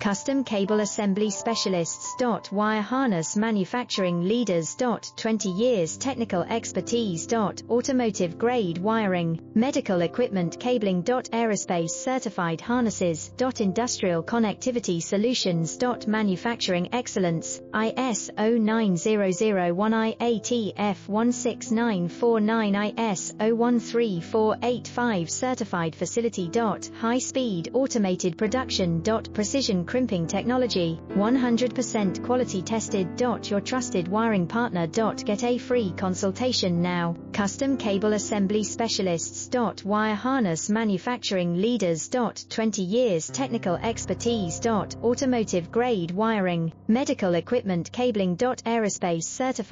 Custom Cable Assembly Specialists. Wire Harness Manufacturing Leaders. 20 years technical expertise. Automotive grade wiring, medical equipment cabling. Aerospace certified harnesses. Industrial connectivity solutions. Manufacturing excellence, ISO 9001 IATF 16949 ISO 13485 certified facility. High speed automated production. Precision crimping technology, 100% quality tested. Your trusted wiring partner. Get a free consultation now. Custom Cable Assembly Specialists. Wire Harness Manufacturing Leaders. 20 years technical expertise. Automotive grade wiring, medical equipment cabling. Aerospace certified